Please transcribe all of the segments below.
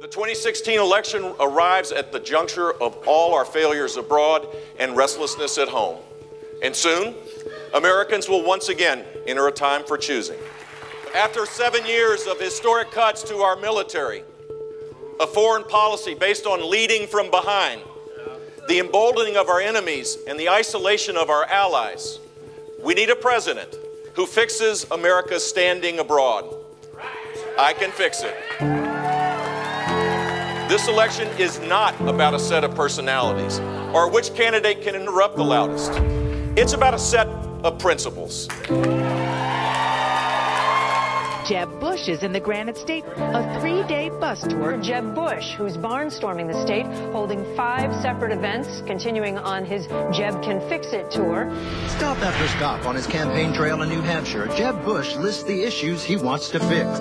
The 2016 election arrives at the juncture of all our failures abroad and restlessness at home. And soon, Americans will once again enter a time for choosing. After 7 years of historic cuts to our military, a foreign policy based on leading from behind, the emboldening of our enemies, and the isolation of our allies, we need a president who fixes America's standing abroad. I can fix it. This election is not about a set of personalities or which candidate can interrupt the loudest. It's about a set of principles. Jeb Bush is in the Granite State, a 3-day bus tour. Jeb Bush, who's barnstorming the state, holding 5 separate events, continuing on his Jeb Can Fix It tour. Stop after stop on his campaign trail in New Hampshire, Jeb Bush lists the issues he wants to fix.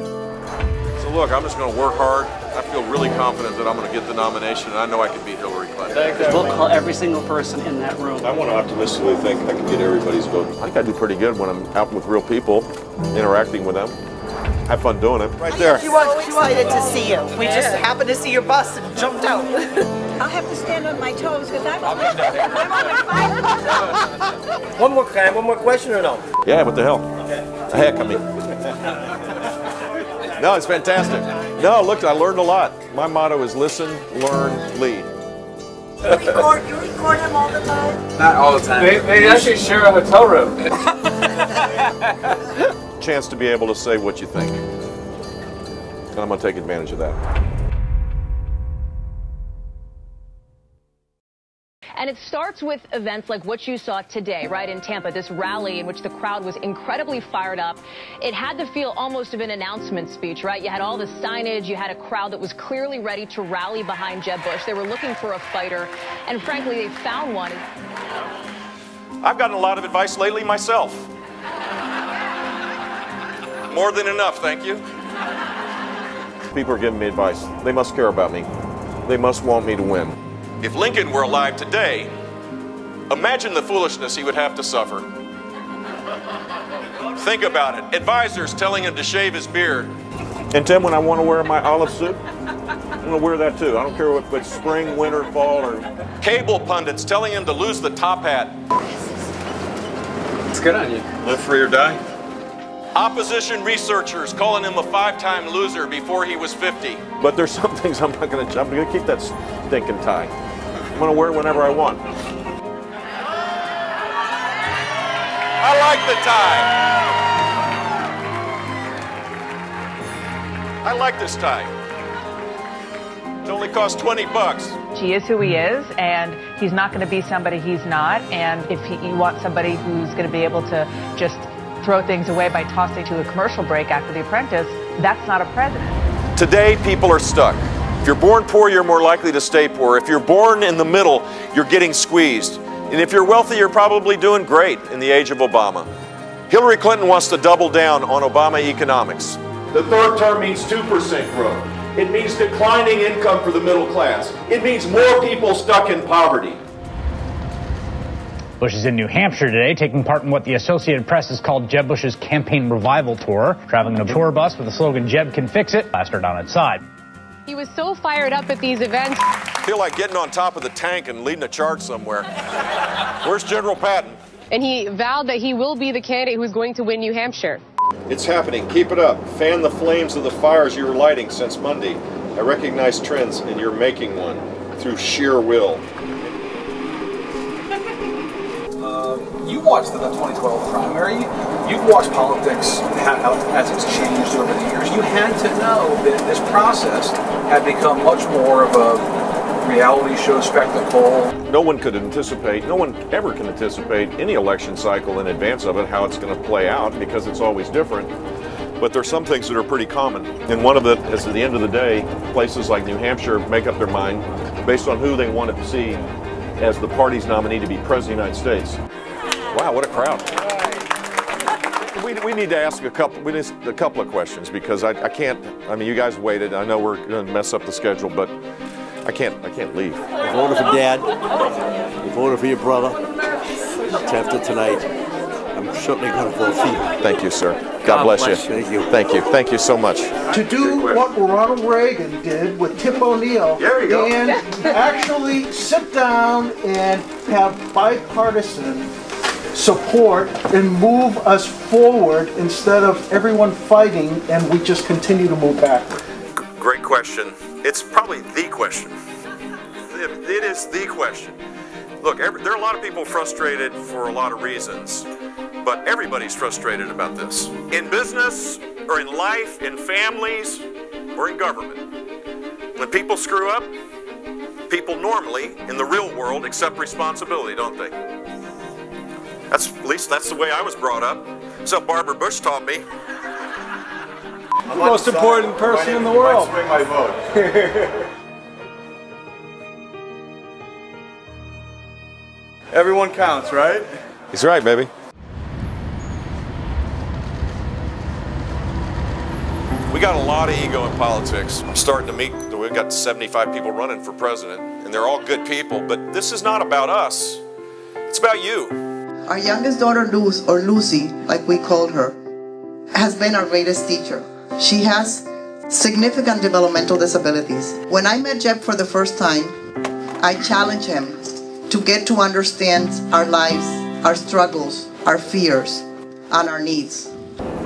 So look, I'm just going to work hard. I feel really confident that I'm going to get the nomination, and I know I can beat Hillary Clinton. We'll call every single person in that room. I want to optimistically think I can get everybody's vote. I think I do pretty good when I'm out with real people, interacting with them. Have fun doing it. Right there. She was excited to see you. We just happened to see your bus and jumped out. I'll have to stand on my toes because I'm only 5. One more question or no? Yeah, what the hell? Okay. Heck, I mean. No, it's fantastic. No, look, I learned a lot. My motto is listen, learn, lead. You record him all the time? Not all the time. They actually share a hotel room. Chance to be able to say what you think. And I'm going to take advantage of that. And it starts with events like what you saw today, right, in Tampa, this rally in which the crowd was incredibly fired up. It had the feel almost of an announcement speech, right? You had all the signage, you had a crowd that was clearly ready to rally behind Jeb Bush. They were looking for a fighter, and frankly, they found one. I've gotten a lot of advice lately myself. More than enough, thank you. People are giving me advice. They must care about me. They must want me to win. If Lincoln were alive today, imagine the foolishness he would have to suffer. Think about it. Advisors telling him to shave his beard. And Tim, when I want to wear my olive suit, I'm going to wear that too. I don't care if it's spring, winter, fall, or... Cable pundits telling him to lose the top hat. It's good on you. Live free or die. Opposition researchers calling him a 5-time loser before he was 50. But there's some things I'm going to keep that stinking tie. I'm going to wear it whenever I want. I like the tie. I like this tie. It only costs $20. He is who he is, and he's not going to be somebody he's not. And if you want somebody who's going to be able to just throw things away by tossing to a commercial break after The Apprentice, that's not a president. Today, people are stuck. If you're born poor, you're more likely to stay poor. If you're born in the middle, you're getting squeezed. And if you're wealthy, you're probably doing great in the age of Obama. Hillary Clinton wants to double down on Obama economics. The third term means 2% growth. It means declining income for the middle class. It means more people stuck in poverty. Bush is in New Hampshire today, taking part in what the Associated Press has called Jeb Bush's campaign revival tour, traveling in a tour bus with the slogan, Jeb Can Fix It, plastered on its side. He was so fired up at these events. I feel like getting on top of the tank and leading a charge somewhere. Where's General Patton? And he vowed that he will be the candidate who is going to win New Hampshire. It's happening. Keep it up. Fan the flames of the fires you were lighting since Monday. I recognize trends, and you're making one through sheer will. You watched the 2012 primary. You've watched politics, how as it's changed over the years. You had to know that this process had become much more of a reality show spectacle. No one could anticipate, no one ever can anticipate any election cycle in advance of it, how it's going to play out, because it's always different. But there's some things that are pretty common. And one of it is, at the end of the day, places like New Hampshire make up their mind based on who they want to see as the party's nominee to be President of the United States. Wow, what a crowd. We need to ask a couple of questions, because I can't, I mean, you guys waited. I know we're going to mess up the schedule, but I can't leave. You voted for Dad. You voted for your brother. After tonight, I'm certainly going to vote for you. Thank you, sir. God bless you. Thank you. Thank you. Thank you so much. To do what Ronald Reagan did with Tip O'Neill and actually sit down and have bipartisan support and move us forward instead of everyone fighting and we just continue to move backward. Great question. It's probably the question. It is the question. Look, there are a lot of people frustrated for a lot of reasons, but everybody's frustrated about this. In business, or in life, in families, or in government. When people screw up, people normally, in the real world, accept responsibility, don't they? At least that's the way I was brought up. That's what Barbara Bush taught me. The most important person in the world. Swing my vote. Everyone counts, right? He's right, baby. We got a lot of ego in politics. I'm starting to meet, we've got 75 people running for president, and they're all good people, but this is not about us. It's about you. Our youngest daughter, Luz, or Lucy, like we called her, has been our greatest teacher. She has significant developmental disabilities. When I met Jeb for the first time, I challenged him to get to understand our lives, our struggles, our fears, and our needs.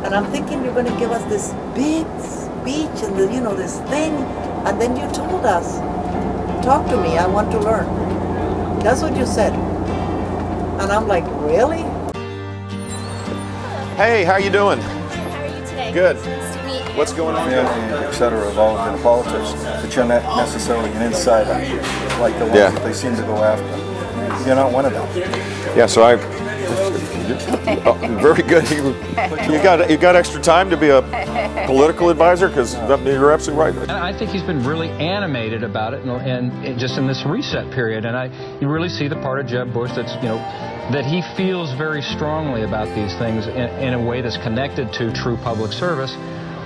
And I'm thinking you're going to give us this big speech and this thing, and then you told us, talk to me, I want to learn. That's what you said. And I'm like, really? Hey, how you doing? How are you today? Good. Nice to meet you. What's going on? Et cetera, involved in politics, but you're not necessarily an insider like the ones that they seem to go after. You're not one of them. Yeah, so very good. You got extra time to be a political advisor, because you're absolutely right. And I think he's been really animated about it, and just in this reset period. And you really see the part of Jeb Bush that's that he feels very strongly about these things in a way that's connected to true public service,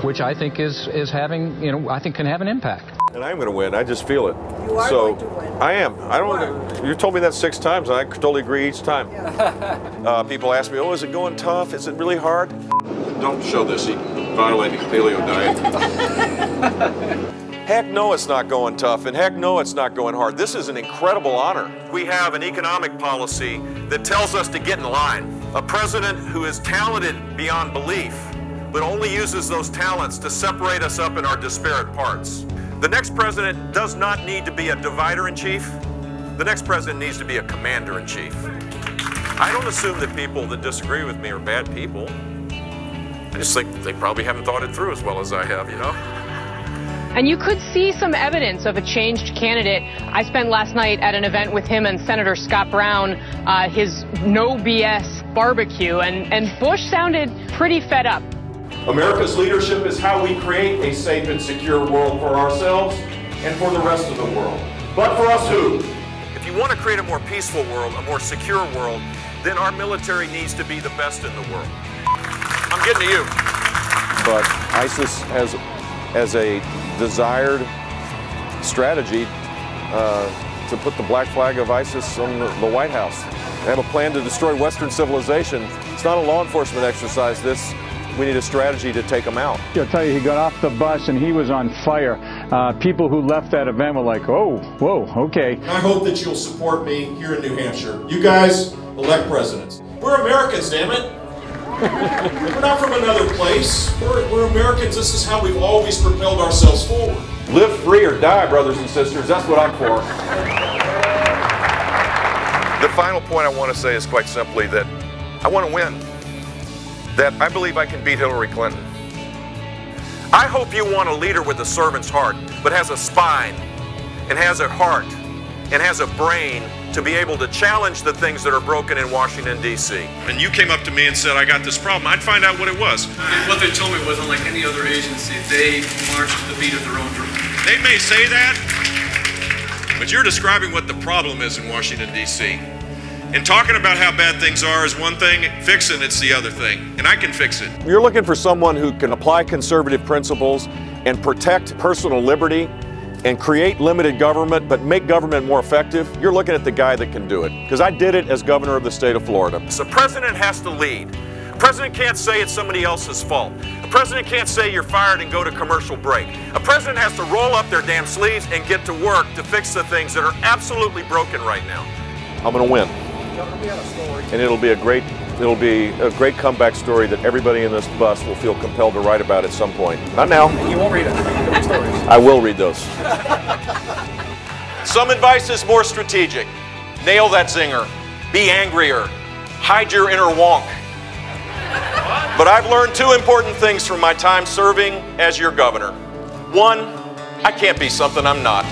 which I think is having I think can have an impact. And I'm going to win. I just feel it. You are going to win. I am. I don't. You told me that 6 times, and I totally agree each time. Yeah. People ask me, "Oh, is it going tough? Is it really hard?" Don't show this. You're violating the paleo diet. Heck no, it's not going tough, and heck no, it's not going hard. This is an incredible honor. We have an economic policy that tells us to get in line. A president who is talented beyond belief, but only uses those talents to separate us up in our disparate parts. The next president does not need to be a divider-in-chief. The next president needs to be a commander-in-chief. I don't assume that people that disagree with me are bad people. I just think they probably haven't thought it through as well as I have, And you could see some evidence of a changed candidate. I spent last night at an event with him and Senator Scott Brown, his no BS barbecue, and Bush sounded pretty fed up. America's leadership is how we create a safe and secure world for ourselves and for the rest of the world. But for us who? If you want to create a more peaceful world, a more secure world, then our military needs to be the best in the world. I'm getting to you. But ISIS has, as a desired strategy, to put the black flag of ISIS on the White House. They have a plan to destroy Western civilization. It's not a law enforcement exercise, this. We need a strategy to take them out. I'll tell you, he got off the bus and he was on fire. People who left that event were like, oh, whoa, okay. I hope that you'll support me here in New Hampshire. You guys elect presidents. We're Americans, damn it. We're not from another place. We're Americans. This is how we've always propelled ourselves forward. Live free or die, brothers and sisters. That's what I'm for. The final point I want to say is quite simply that I want to win. That I believe I can beat Hillary Clinton. I hope you want a leader with a servant's heart, but has a spine, and has a heart, and has a brain to be able to challenge the things that are broken in Washington, D.C. And you came up to me and said, I got this problem. I'd find out what it was. And what they told me was, unlike any other agency, they march to the beat of their own drum. They may say that, but you're describing what the problem is in Washington, D.C. And talking about how bad things are is one thing, fixing it's the other thing, and I can fix it. You're looking for someone who can apply conservative principles and protect personal liberty and create limited government, but make government more effective. You're looking at the guy that can do it, because I did it as governor of the state of Florida. So the president has to lead. president can't say it's somebody else's fault. A president can't say you're fired and go to commercial break. A president has to roll up their damn sleeves and get to work to fix the things that are absolutely broken right now. I'm going to win. And it'll be a great comeback story that everybody in this bus will feel compelled to write about at some point. Not now. You won't read it. You'll read stories. I will read those. Some advice is more strategic. Nail that zinger. Be angrier. Hide your inner wonk. But I've learned two important things from my time serving as your governor. One, I can't be something I'm not.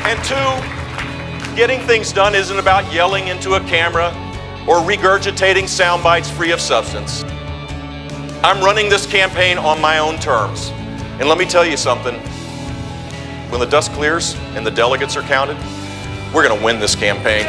And two, getting things done isn't about yelling into a camera or regurgitating sound bites free of substance. I'm running this campaign on my own terms. And let me tell you something. When the dust clears and the delegates are counted, we're going to win this campaign.